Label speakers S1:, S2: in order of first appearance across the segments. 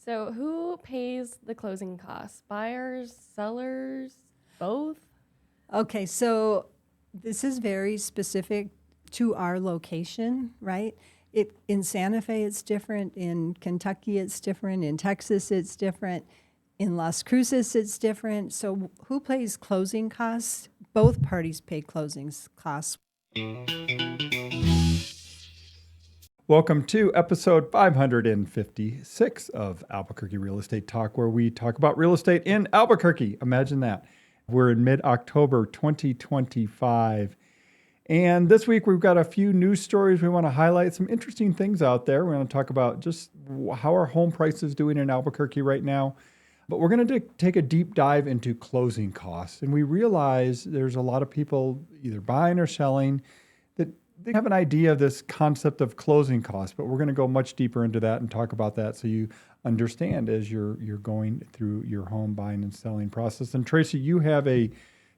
S1: So who pays the closing costs? Buyers, sellers, both?
S2: Okay, so this is very specific to our location, right? In Santa Fe, it's different. In Kentucky, it's different. In Texas, it's different. In Las Cruces, it's different. So who pays closing costs? Both parties pay closing costs.
S3: Welcome to episode 556 of Albuquerque Real Estate Talk, where we talk about real estate in Albuquerque. Imagine that. We're in mid-October 2025. And this week we've got a few news stories. We want to highlight some interesting things out there. We're going to talk about just how our home price is doing in Albuquerque right now. But we're going to take a deep dive into closing costs. And we realize there's a lot of people either buying or selling that they have an idea of this concept of closing costs, but we're going to go much deeper into that and talk about that so you understand as you're going through your home buying and selling process. And Tracy, you have a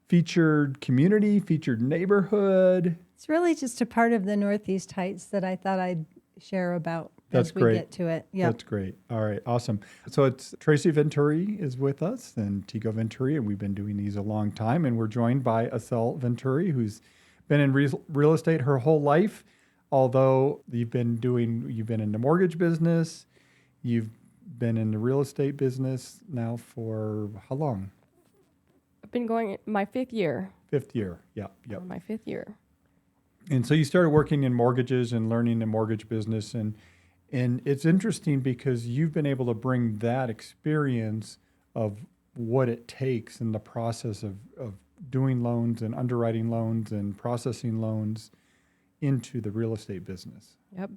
S3: featured community, featured neighborhood.
S2: It's really just a part of the Northeast Heights that I thought I'd share about
S3: That's
S2: as we
S3: great.
S2: get to it. Yep.
S3: That's great. All right, awesome. So it's Tracy Venturi is with us and Tego Venturi, and we've been doing these a long time. And we're joined by Ael Venturi, who's been in real estate her whole life, although you've been in the mortgage business, you've been in the real estate business now for how long?
S1: I've been going my fifth year.
S3: Fifth year, yep.
S1: My fifth year.
S3: And so you started working in mortgages and learning the mortgage business, and it's interesting because you've been able to bring that experience of what it takes in the process of doing loans and underwriting loans and processing loans into the real estate business.
S1: Yep.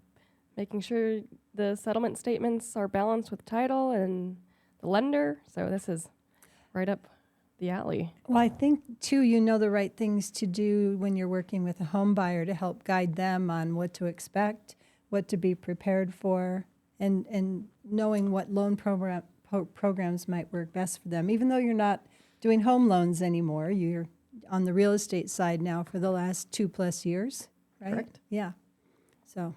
S1: Making sure the settlement statements are balanced with title and the lender. So this is right up the alley.
S2: Well, I think, too, you know the right things to do when you're working with a home buyer to help guide them on what to expect, what to be prepared for, and knowing what loan programs might work best for them. Even though you're not doing home loans anymore, you're on the real estate side now for the last 2+ years, right?
S1: Correct.
S2: Yeah. So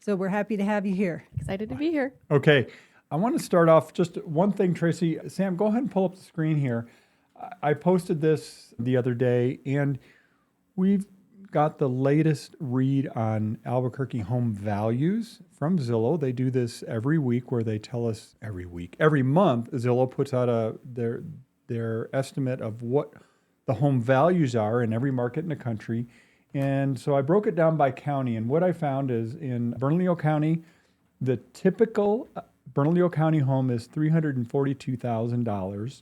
S2: we're happy to have you here.
S1: Excited to be here.
S3: Okay. I want to start off just one thing, Tracy. Sam, go ahead and pull up the screen here. I posted this the other day, and we've got the latest read on Albuquerque home values from Zillow. They do this every week where they tell us every month, Zillow puts out their estimate of what the home values are in every market in the country. And so I broke it down by county, and what I found is in Bernalillo County, the typical Bernalillo County home is $342,000.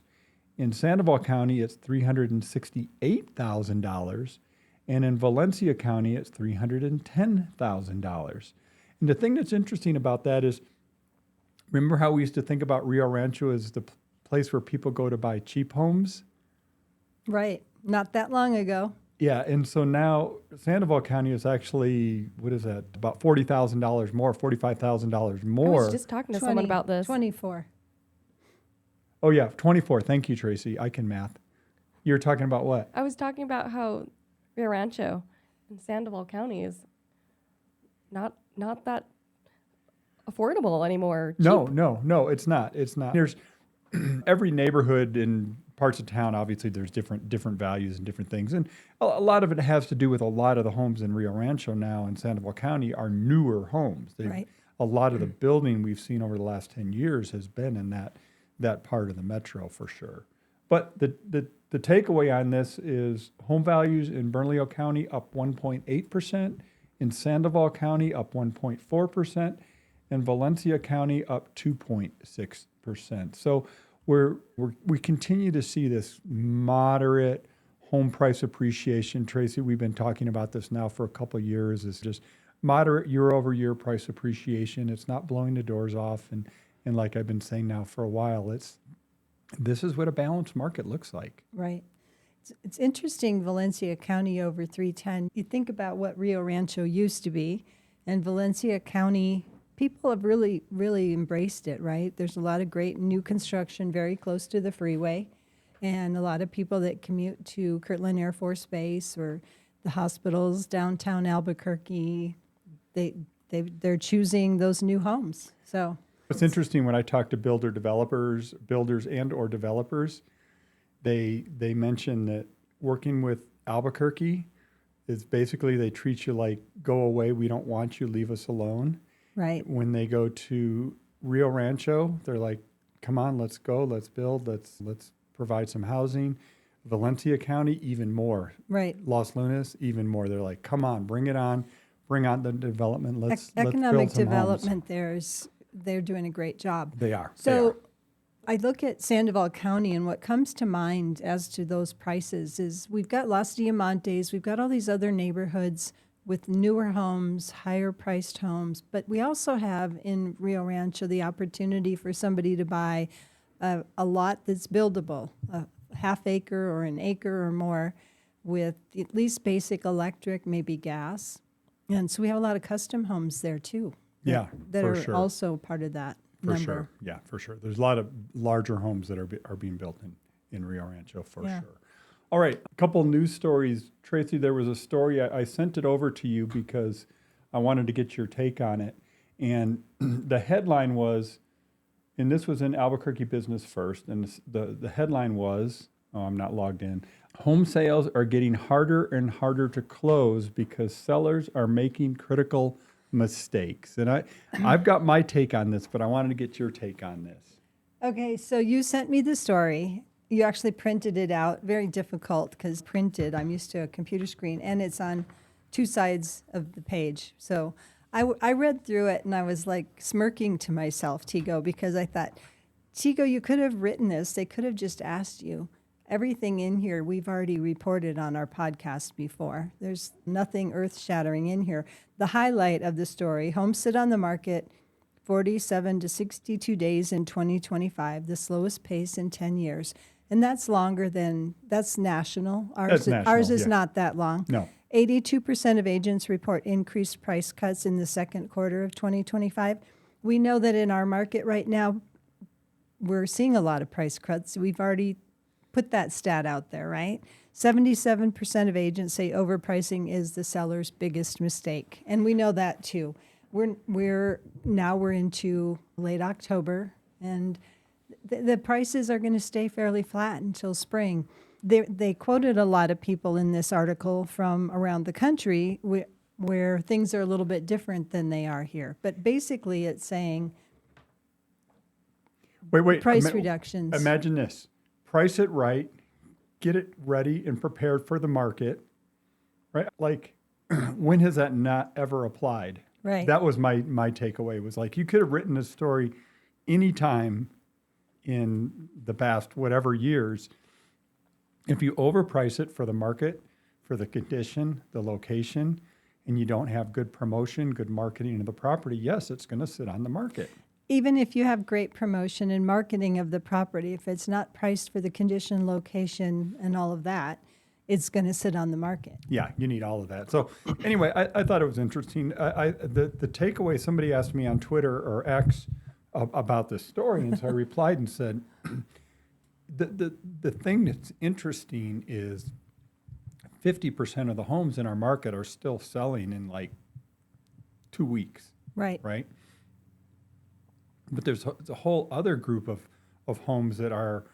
S3: In Sandoval County, it's $368,000. And in Valencia County, it's $310,000. And the thing that's interesting about that is, remember how we used to think about Rio Rancho as the place where people go to buy cheap homes?
S2: Right. Not that long ago.
S3: Yeah, and so now Sandoval County is actually, what is that, about $40,000 more, $45,000 more.
S1: I was just talking to someone about this.
S2: 24.
S3: Oh, yeah, 24. Thank you, Tracy. I can math. You're talking about what?
S1: I was talking about how Rio Rancho in Sandoval County is not that affordable anymore.
S3: No, it's not. It's not. There's every neighborhood in parts of town, obviously there's different values and different things. And a lot of it has to do with a lot of the homes in Rio Rancho now in Sandoval County are newer homes.
S2: Right.
S3: A lot of the building we've seen over the last 10 years has been in that part of the metro for sure. But the takeaway on this is home values in Bernalillo County up 1.8%, in Sandoval County up 1.4%, and Valencia County up 2.6%. So we continue to see this moderate home price appreciation. Tracy, we've been talking about this now for a couple of years. It's just moderate year-over-year price appreciation. It's not blowing the doors off. And like I've been saying now for a while, this is what a balanced market looks like.
S2: Right. It's interesting, Valencia County over 310. You think about what Rio Rancho used to be, and Valencia County, people have really, really embraced it, right? There's a lot of great new construction very close to the freeway, and a lot of people that commute to Kirtland Air Force Base or the hospitals downtown Albuquerque, they're choosing those new homes. So
S3: It's interesting when I talk to builders and or developers, they mention that working with Albuquerque is basically they treat you like, go away, we don't want you, leave us alone.
S2: Right.
S3: When they go to Rio Rancho, they're like, come on, let's go, let's build, let's provide some housing. Valencia County, even more.
S2: Right.
S3: Los Lunas, even more. They're like, come on, bring it on, bring on the development. Let's
S2: Economic
S3: build some
S2: development
S3: homes.
S2: they're doing a great job.
S3: They are.
S2: So I look at Sandoval County, and what comes to mind as to those prices is we've got Los Diamantes, we've got all these other neighborhoods with newer homes, higher priced homes, but we also have in Rio Rancho the opportunity for somebody to buy a lot that's buildable, a half acre or an acre or more with at least basic electric, maybe gas. And so we have a lot of custom homes there too.
S3: Yeah,
S2: that
S3: for
S2: are
S3: sure.
S2: also part of that
S3: For
S2: number.
S3: sure. Yeah, for sure. There's a lot of larger homes that are being built in Rio Rancho for
S2: Yeah.
S3: sure. All right, a couple news stories. Tracy, there was a story, I sent it over to you because I wanted to get your take on it. And the headline was, and this was in Albuquerque Business First, and the headline was, I'm not logged in, home sales are getting harder and harder to close because sellers are making critical mistakes. And I've got my take on this, but I wanted to get your take on this.
S2: Okay, so you sent me the story. You actually printed it out. Very difficult because printed, I'm used to a computer screen, and it's on two sides of the page. So I read through it, and I was like smirking to myself, Tego, because I thought, Tego, you could have written this. They could have just asked you. Everything in here we've already reported on our podcast before. There's nothing earth-shattering in here. The highlight of the story, homes sit on the market 47 to 62 days in 2025, the slowest pace in 10 years. And that's longer than, that's national. Ours is
S3: yeah.
S2: not that long.
S3: No.
S2: 82% of agents report increased price cuts in the second quarter of 2025. We know that in our market right now, we're seeing a lot of price cuts. We've already put that stat out there, right? 77% of agents say overpricing is the seller's biggest mistake. And we know that too. We're into late October, and the prices are going to stay fairly flat until spring. They quoted a lot of people in this article from around the country where things are a little bit different than they are here. But basically it's saying
S3: Wait.
S2: price reductions.
S3: Imagine this. Price it right, get it ready and prepared for the market, right? Like, when has that not ever applied?
S2: Right.
S3: That was my takeaway, was like, you could have written this story anytime in the past whatever years. If you overprice it for the market, for the condition, the location, and you don't have good promotion, good marketing of the property, yes, it's going to sit on the market.
S2: Even if you have great promotion and marketing of the property, if it's not priced for the condition, location, and all of that, it's going to sit on the market.
S3: Yeah, you need all of that. So anyway, I thought it was interesting. The takeaway, somebody asked me on Twitter or X about this story, and so I replied and said, the thing that's interesting is 50% of the homes in our market are still selling in like 2 weeks.
S2: Right.
S3: Right? But there's a whole other group of homes that are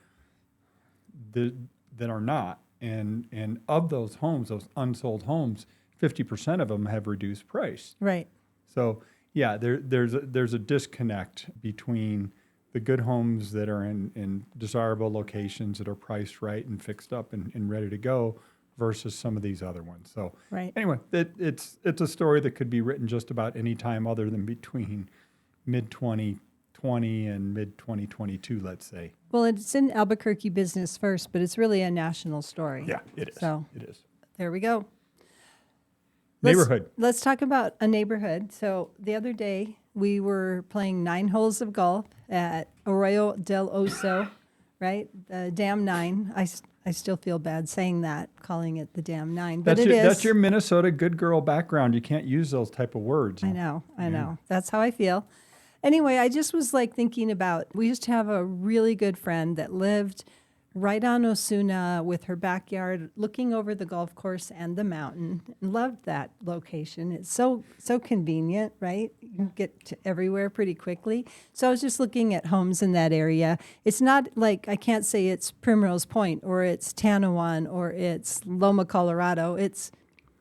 S3: not. And of those homes, those unsold homes, 50% of them have reduced price.
S2: Right.
S3: So yeah, there's a disconnect between the good homes that are in desirable locations that are priced right and fixed up and ready to go versus some of these other ones. So
S2: Right.
S3: anyway, it's a story that could be written just about any time other than between mid-2020 and mid-2022, let's say.
S2: Well, it's in Albuquerque Business First, but it's really a national story.
S3: Yeah, it is.
S2: So
S3: It is.
S2: there we go.
S3: Neighborhood.
S2: Let's talk about a neighborhood. So the other day we were playing 9 holes of golf at Arroyo del Oso, right? The Dam 9. I still feel bad saying that, calling it the Dam 9, but
S3: That's your Minnesota good girl background. You can't use those type of words.
S2: I know. That's how I feel. Anyway, I just was like thinking about, we used to have a really good friend that lived right on Osuna with her backyard, looking over the golf course and the mountain. Loved that location. It's so convenient, right? You can get to everywhere pretty quickly. So I was just looking at homes in that area. It's not like, I can't say it's Primrose Point or it's Tanawan or it's Loma, Colorado. It's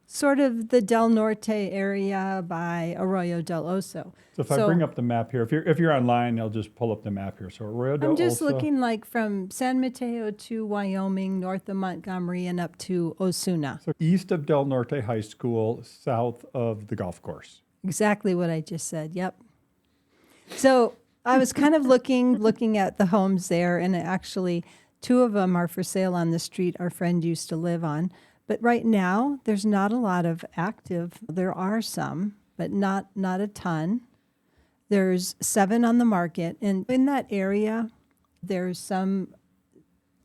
S2: sort of the Del Norte area by Arroyo del Oso.
S3: So if I bring up the map here, if you're online, I'll just pull up the map here. So Arroyo del
S2: I'm just
S3: Oso.
S2: looking like from San Mateo to Wyoming, north of Montgomery, and up to Osuna.
S3: So east of Del Norte High School, south of the golf course.
S2: Exactly what I just said. Yep. So I was kind of looking at the homes there, and actually, two of them are for sale on the street our friend used to live on. But right now, there's not a lot of active. There are some, but not a ton. There's 7 on the market, and in that area, there's some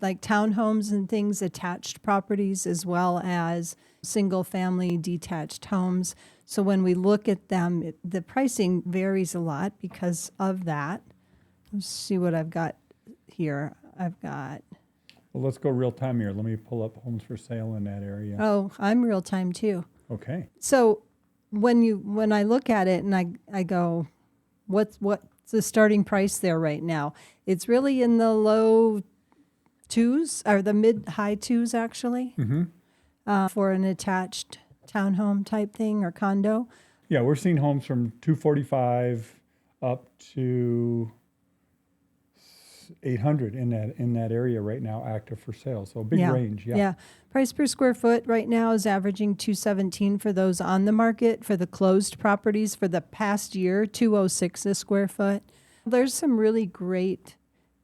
S2: like townhomes and things, attached properties, as well as single-family detached homes. So when we look at them, the pricing varies a lot because of that. Let's see what I've got here. I've got,
S3: Well, let's go real time here. Let me pull up homes for sale in that area.
S2: oh, I'm real time too.
S3: Okay.
S2: So when I look at it and I go, what's the starting price there right now? It's really in the low 2s or the mid-high 2s actually, for an attached townhome type thing or condo.
S3: Yeah, we're seeing homes from 245 up to 800 in that area right now, active for sale. So a big range. Yeah.
S2: Yeah. Price per square foot right now is averaging $217 for those on the market. For the closed properties for the past year, $206 a square foot. There's some really great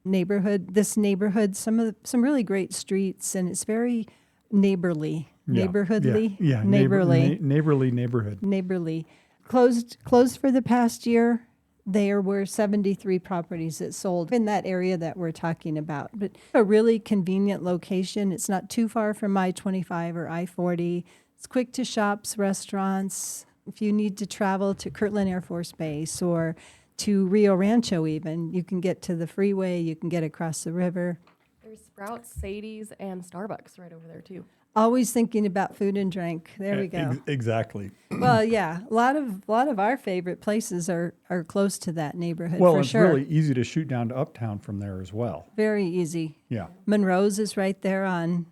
S2: some really great streets, and it's very neighborly. Neighborhoodly.
S3: Yeah.
S2: Neighborly.
S3: Neighborly neighborhood.
S2: Neighborly. Closed for the past year. There were 73 properties that sold in that area that we're talking about. But a really convenient location. It's not too far from I-25 or I-40. It's quick to shops, restaurants. If you need to travel to Kirtland Air Force Base or to Rio Rancho even, you can get to the freeway, you can get across the river.
S1: There's Sprouts, Sadie's, and Starbucks right over there too.
S2: Always thinking about food and drink. There we go.
S3: Exactly.
S2: Well, yeah, a lot of our favorite places are close to that neighborhood.
S3: Well,
S2: for
S3: it's
S2: sure.
S3: really easy to shoot down to Uptown from there as well.
S2: Very easy.
S3: Yeah.
S2: Monroe's is right there on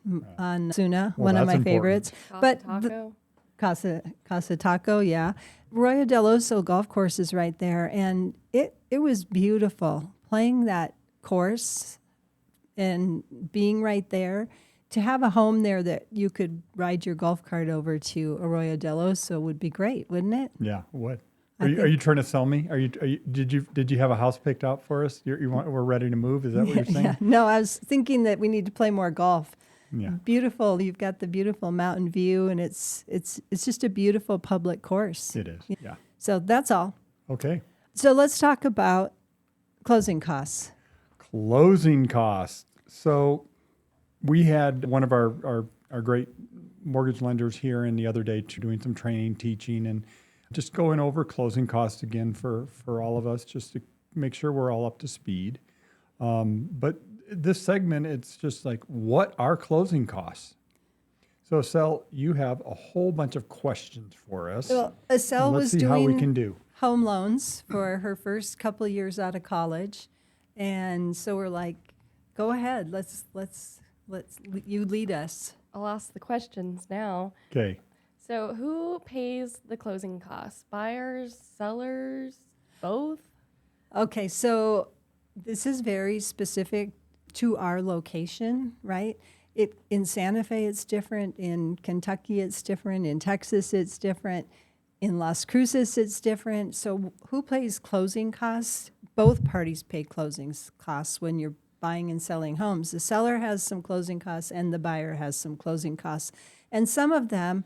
S2: Suna,
S3: Well,
S2: one of
S3: that's
S2: my
S3: important.
S2: favorites.
S1: Taco.
S2: Casa Taco, yeah. Arroyo del Oso golf course is right there, and it was beautiful playing that course and being right there. To have a home there that you could ride your golf cart over to Arroyo del Oso would be great, wouldn't it?
S3: Yeah. What? Are you trying to sell me? Did you have a house picked out for us? We're ready to move. Is that what you're saying?
S2: Yeah. No, I was thinking that we need to play more golf.
S3: Yeah.
S2: Beautiful. You've got the beautiful mountain view, and it's just a beautiful public course.
S3: It is. Yeah.
S2: So that's all.
S3: Okay.
S2: So let's talk about closing costs.
S3: Closing costs. So we had one of our great mortgage lenders here in the other day doing some training, teaching, and just going over closing costs again for all of us, just to make sure we're all up to speed. But this segment, it's just like, what are closing costs? So, Sel, you have a whole bunch of questions for us.
S2: Well, Ael
S3: Let's
S2: was
S3: see how we
S2: doing
S3: can do.
S2: home loans for her first couple of years out of college, and so we're like, go ahead, let's you lead us.
S1: I'll ask the questions now.
S3: Okay.
S1: So who pays the closing costs? Buyers, sellers, both?
S2: Okay, so this is very specific to our location, right? In Santa Fe, it's different. In Kentucky, it's different. In Texas, it's different. In Las Cruces, it's different. So who pays closing costs? Both parties pay closing costs when you're buying and selling homes. The seller has some closing costs and the buyer has some closing costs. And some of them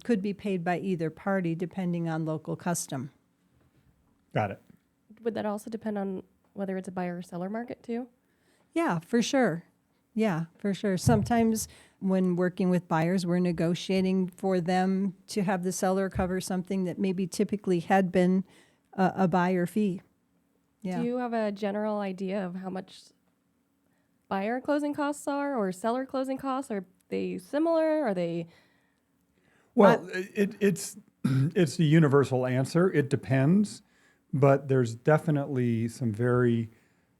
S2: could be paid by either party depending on local custom.
S3: Got it.
S1: Would that also depend on whether it's a buyer or seller market too?
S2: Yeah, for sure. Yeah, for sure. Sometimes when working with buyers, we're negotiating for them to have the seller cover something that maybe typically had been a buyer fee. Yeah.
S1: Do you have a general idea of how much buyer closing costs are or seller closing costs? Are they similar? Are they?
S3: Well, it's it's the universal answer. It depends, but there's definitely some very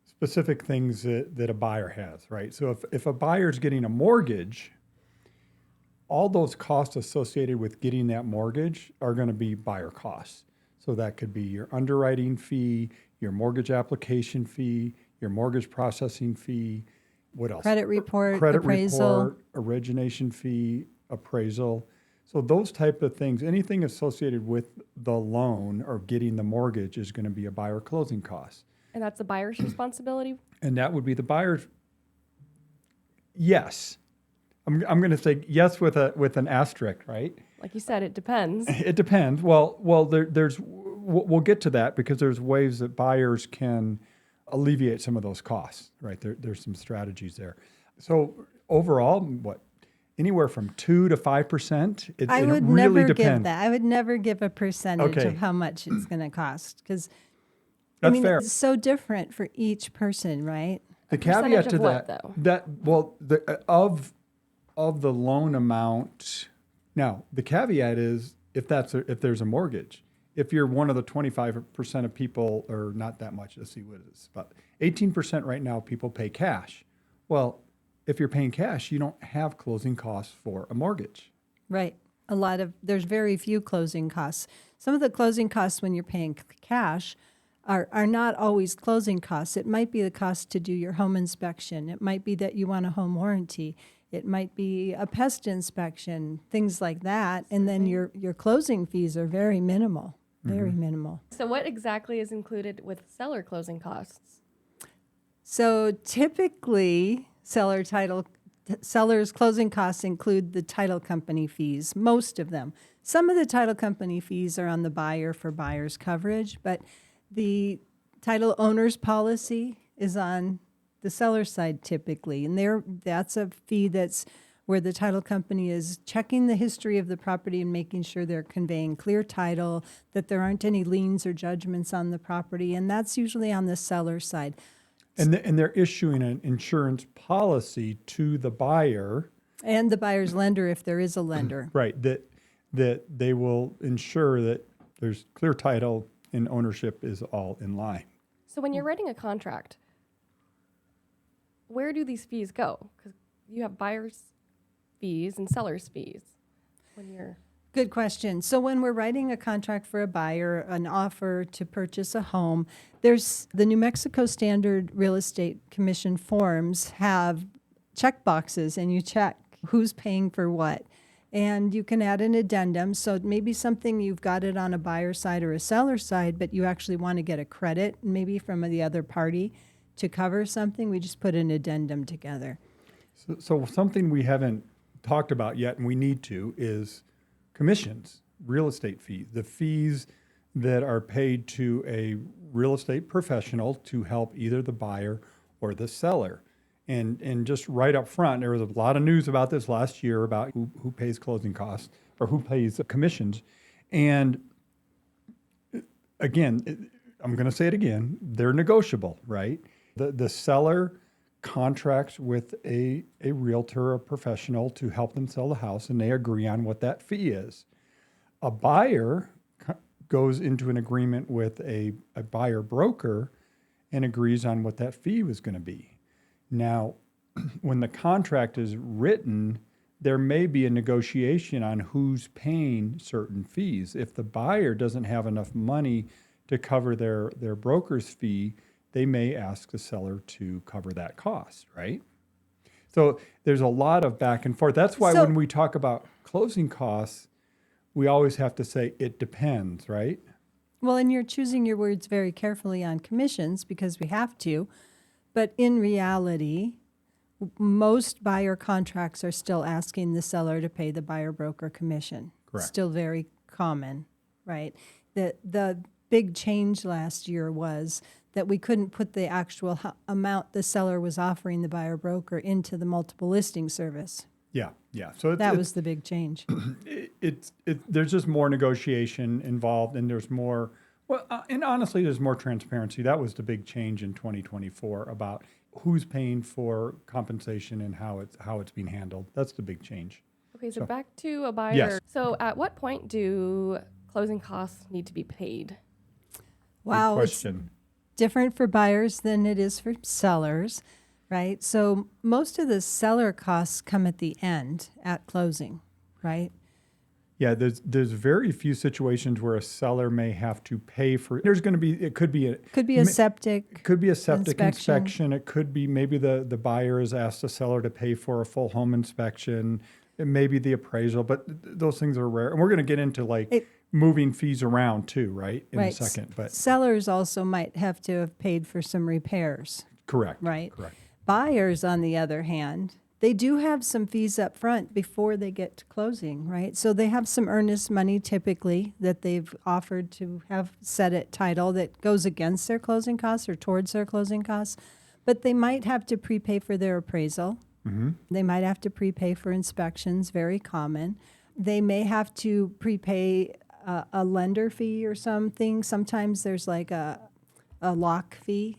S3: specific things that a buyer has, right? So if a buyer's getting a mortgage, all those costs associated with getting that mortgage are going to be buyer costs. So that could be your underwriting fee, your mortgage application fee, your mortgage processing fee, what else?
S2: Credit report,
S3: Credit
S2: appraisal.
S3: report, origination fee, appraisal. So those type of things, anything associated with the loan or getting the mortgage is going to be a buyer closing cost.
S1: And that's the buyer's responsibility?
S3: And that would be the buyer's. Yes. I'm going to say yes with an asterisk, right?
S1: Like you said, it depends.
S3: It depends. Well, we'll get to that because there's ways that buyers can alleviate some of those costs, right? There's some strategies there. So overall, anywhere from 2 to 5%. It
S2: I would
S3: really
S2: never
S3: depends.
S2: give that. I would never give a percentage
S3: Okay.
S2: of how much it's going to cost because
S3: That's fair.
S2: it's so different for each person, right?
S3: The
S1: percentage
S3: caveat to
S1: of what,
S3: that,
S1: though?
S3: of the loan amount. Now, the caveat is if there's a mortgage. If you're one of the 25% of people, or not that much, let's see what it is, about 18% right now, people pay cash. Well, if you're paying cash, you don't have closing costs for a mortgage.
S2: Right. There's very few closing costs. Some of the closing costs when you're paying cash are not always closing costs. It might be the cost to do your home inspection. It might be that you want a home warranty. It might be a pest inspection, things like that. And then your closing fees are very minimal, very minimal.
S1: So what exactly is included with seller closing costs?
S2: So typically, sellers' closing costs include the title company fees, most of them. Some of the title company fees are on the buyer for buyer's coverage, but the title owner's policy is on the seller side typically. And that's a fee that's where the title company is checking the history of the property and making sure they're conveying clear title, that there aren't any liens or judgments on the property. And that's usually on the seller side.
S3: And they're issuing an insurance policy to the buyer.
S2: And the buyer's lender, if there is a lender.
S3: Right, that they will ensure that there's clear title and ownership is all in line.
S1: So when you're writing a contract, where do these fees go? Because you have buyer's fees and seller's fees when you're...
S2: Good question. So when we're writing a contract for a buyer, an offer to purchase a home, there's the New Mexico Standard Real Estate Commission forms have check boxes, and you check who's paying for what. And you can add an addendum. So maybe something you've got it on a buyer side or a seller side, but you actually want to get a credit maybe from the other party to cover something. We just put an addendum together.
S3: So something we haven't talked about yet, and we need to, is commissions, real estate fees, the fees that are paid to a real estate professional to help either the buyer or the seller. And just right up front, there was a lot of news about this last year about who pays closing costs or who pays commissions. And again, I'm going to say it again, they're negotiable, right? The seller contracts with a realtor, a professional to help them sell the house, and they agree on what that fee is. A buyer goes into an agreement with a buyer broker and agrees on what that fee was going to be. Now, when the contract is written, there may be a negotiation on who's paying certain fees. If the buyer doesn't have enough money to cover their broker's fee, they may ask the seller to cover that cost, right? So there's a lot of back and forth. That's why when we talk about closing costs, we always have to say it depends, right?
S2: Well, and you're choosing your words very carefully on commissions because we have to. But in reality, most buyer contracts are still asking the seller to pay the buyer broker commission.
S3: Correct.
S2: Still very common, right? The big change last year was that we couldn't put the actual amount the seller was offering the buyer broker into the multiple listing service.
S3: Yeah. So
S2: That was the big change.
S3: there's just more negotiation involved, and there's more Well, and honestly, there's more transparency. That was the big change in 2024 about who's paying for compensation and how it's being handled. That's the big change.
S1: Okay, so
S3: So-
S1: back to a buyer.
S3: Yes.
S1: So at what point do closing costs need to be paid?
S2: Wow,
S3: Good
S2: it's
S3: question.
S2: different for buyers than it is for sellers, right? So most of the seller costs come at the end at closing, right?
S3: Yeah, there's very few situations where a seller may have to pay for. There's going to be it could be a
S2: Septic.
S3: it could be a septic
S2: inspection.
S3: inspection. It could be maybe the buyer has asked the seller to pay for a full home inspection. It may be the appraisal, but those things are rare. And we're going to get into moving fees around too, right? In a
S2: Right.
S3: second, but
S2: Sellers also might have to have paid for some repairs,
S3: correct.
S2: right?
S3: Correct.
S2: Buyers, on the other hand, they do have some fees up front before they get to closing, right? So they have some earnest money typically that they've offered to have set at title that goes against their closing costs or towards their closing costs. But they might have to prepay for their appraisal.
S3: Mm-hmm.
S2: They might have to prepay for inspections, very common. They may have to prepay a lender fee or something. Sometimes there's like a lock fee.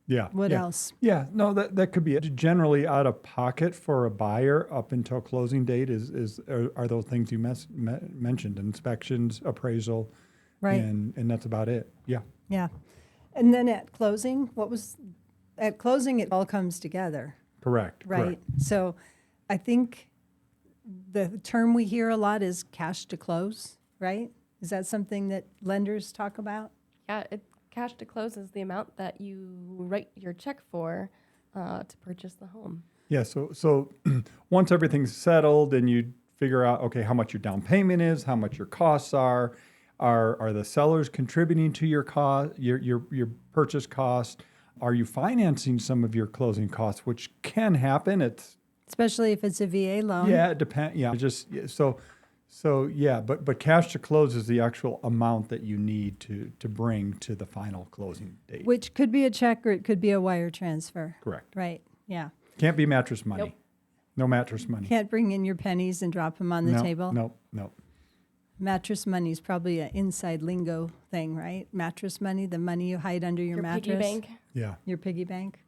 S3: Yeah.
S2: What
S3: yeah.
S2: else?
S3: Yeah, no, that could be it. Generally out of pocket for a buyer up until closing date are those things you mentioned, inspections, appraisal,
S2: Right.
S3: and that's about it. Yeah.
S2: Yeah. And then at closing, at closing, it all comes together,
S3: Correct.
S2: right?
S3: Correct.
S2: So I think the term we hear a lot is cash to close, right? Is that something that lenders talk about?
S1: Yeah, cash to close is the amount that you write your check for to purchase the home.
S3: Yeah. So once everything's settled and you figure out, okay, how much your down payment is, how much your costs are the sellers contributing to your cost, your purchase cost? Are you financing some of your closing costs, which can happen?
S2: Especially if it's a VA loan.
S3: Yeah, it depends. Yeah, so yeah, but cash to close is the actual amount that you need to bring to the final closing date.
S2: Which could be a check or it could be a wire transfer.
S3: Correct.
S2: Right. Yeah.
S3: Can't be mattress money.
S1: Nope.
S3: No mattress money.
S2: Can't bring in your pennies and drop them on the table.
S3: No.
S2: Mattress money is probably an inside lingo thing, right? Mattress money, the money you hide under your mattress.
S1: Piggy bank.
S3: Yeah,
S2: Your piggy bank.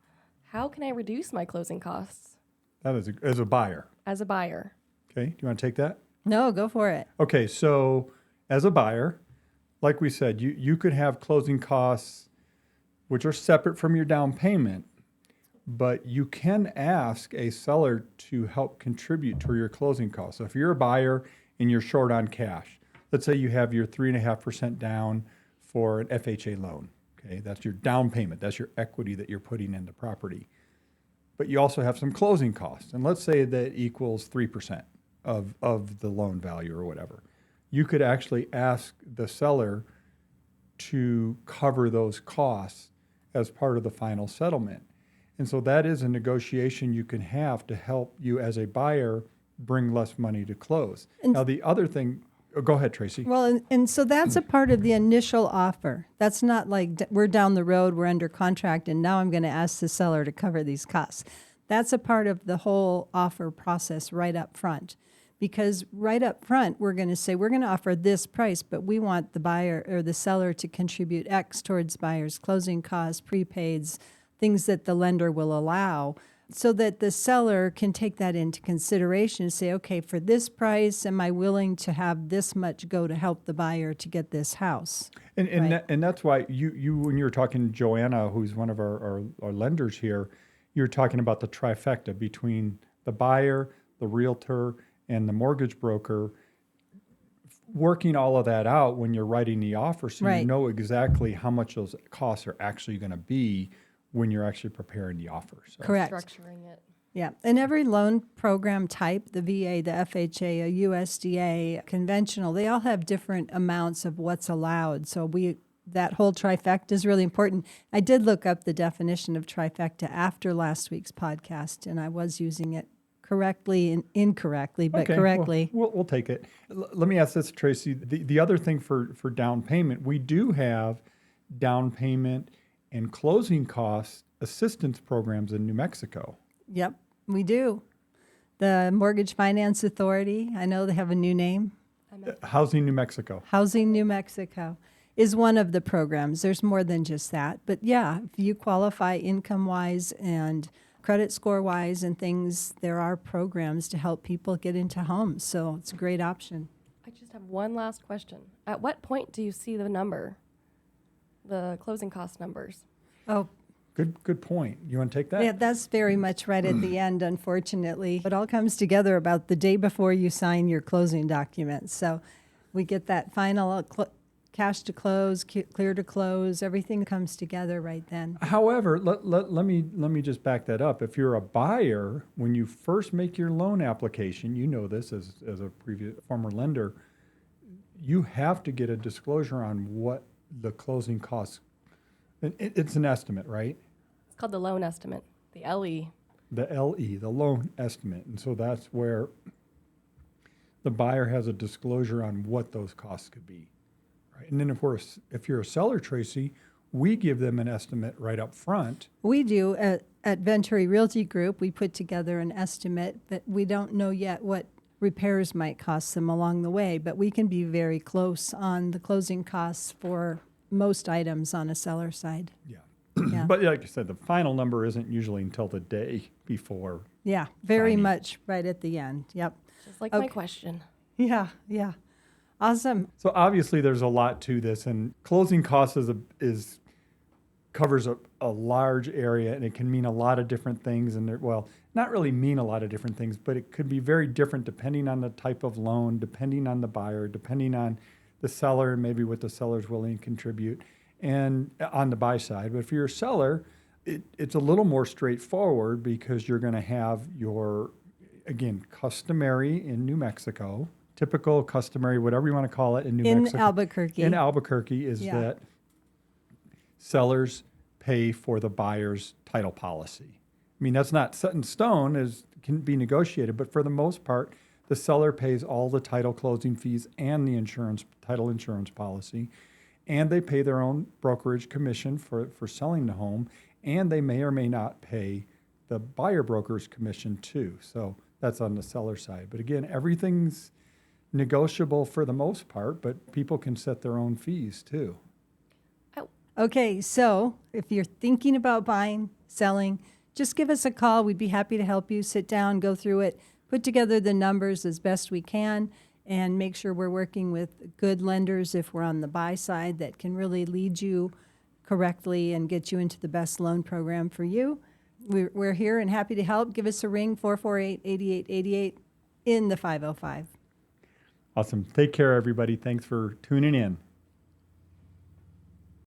S1: How can I reduce my closing costs
S3: that is as a buyer.
S1: as a buyer?
S3: Okay, do you want to take that?
S2: No, go for it.
S3: Okay, so as a buyer, like we said, you could have closing costs which are separate from your down payment, but you can ask a seller to help contribute to your closing costs. So if you're a buyer and you're short on cash, let's say you have your 3.5% down for an FHA loan. Okay, that's your down payment. That's your equity that you're putting in the property. But you also have some closing costs. And let's say that equals 3% of the loan value or whatever. You could actually ask the seller to cover those costs as part of the final settlement. And so that is a negotiation you can have to help you as a buyer bring less money to close.
S2: And
S3: now, the other thing, go ahead, Tracy.
S2: Well, and so that's a part of the initial offer. That's not like we're down the road, we're under contract, and now I'm going to ask the seller to cover these costs. That's a part of the whole offer process right up front. Because right up front, we're going to say, we're going to offer this price, but we want the buyer or the seller to contribute X towards buyer's closing costs, prepaids, things that the lender will allow, so that the seller can take that into consideration and say, okay, for this price, am I willing to have this much go to help the buyer to get this house?
S3: And
S2: Right.
S3: and that's why you when you were talking to Joanna, who's one of our lenders here, you're talking about the trifecta between the buyer, the realtor, and the mortgage broker, working all of that out when you're writing the offer, so you
S2: Right.
S3: know exactly how much those costs are actually going to be when you're actually preparing the offer. So.
S2: Correct.
S1: Structuring it.
S2: Yeah, and every loan program type, the VA, the FHA, a USDA, conventional, they all have different amounts of what's allowed. So that whole trifecta is really important. I did look up the definition of trifecta after last week's podcast, and I was using it correctly and incorrectly, but
S3: Okay,
S2: correctly.
S3: We'll take it. Let me ask this, Tracy. The other thing for down payment, we do have down payment and closing costs assistance programs in New Mexico.
S2: Yep, we do. The Mortgage Finance Authority, I know they have a new name.
S3: Housing New Mexico.
S2: Housing New Mexico is one of the programs. There's more than just that. But yeah, if you qualify income-wise and credit score-wise and things, there are programs to help people get into homes. So it's a great option.
S1: I just have one last question. At what point do you see the number, the closing cost numbers?
S2: Oh,
S3: Good point. You want to take that?
S2: yeah, that's very much right at the end, unfortunately. It all comes together about the day before you sign your closing documents. So we get that final cash to close, clear to close, everything comes together right then.
S3: However, let me just back that up. If you're a buyer, when you first make your loan application, you know this as a previous former lender, you have to get a disclosure on what the closing costs. It's an estimate, right?
S1: It's called the loan estimate, the LE.
S3: The LE, the loan estimate. And so that's where the buyer has a disclosure on what those costs could be. Right? And then if you're a seller, Tracy, we give them an estimate right up front.
S2: We do at Venturi Realty Group, we put together an estimate that we don't know yet what repairs might cost them along the way, but we can be very close on the closing costs for most items on a seller side.
S3: Yeah.
S2: Yeah.
S3: But like I said, the final number isn't usually until the day before.
S2: Yeah, very
S3: Signing.
S2: much right at the end. Yep.
S1: Just like my
S2: Okay.
S1: question.
S2: Yeah, yeah. Awesome.
S3: So obviously there's a lot to this, and closing costs covers a large area, and it can mean a lot of different things. And not really mean a lot of different things, but it could be very different depending on the type of loan, depending on the buyer, depending on the seller, and maybe what the seller's willing to contribute, and on the buy side. But if you're a seller, it's a little more straightforward because you're going to have your, again, customary in New Mexico, typical, customary, whatever you want to call it in New Mexico.
S2: In Albuquerque.
S3: In Albuquerque is
S2: Yeah.
S3: that sellers pay for the buyer's title policy. I mean, that's not set in stone, as can be negotiated, but for the most part, the seller pays all the title closing fees and the title insurance policy, and they pay their own brokerage commission for selling the home, and they may or may not pay the buyer broker's commission too. So that's on the seller side. But again, everything's negotiable for the most part, but people can set their own fees too.
S2: Okay, so if you're thinking about buying, selling, just give us a call. We'd be happy to help you. Sit down, go through it, put together the numbers as best we can, and make sure we're working with good lenders if we're on the buy side that can really lead you correctly and get you into the best loan program for you. We're here and happy to help. Give us a ring, 448-8888 in the 505.
S3: Awesome. Take care, everybody. Thanks for tuning in.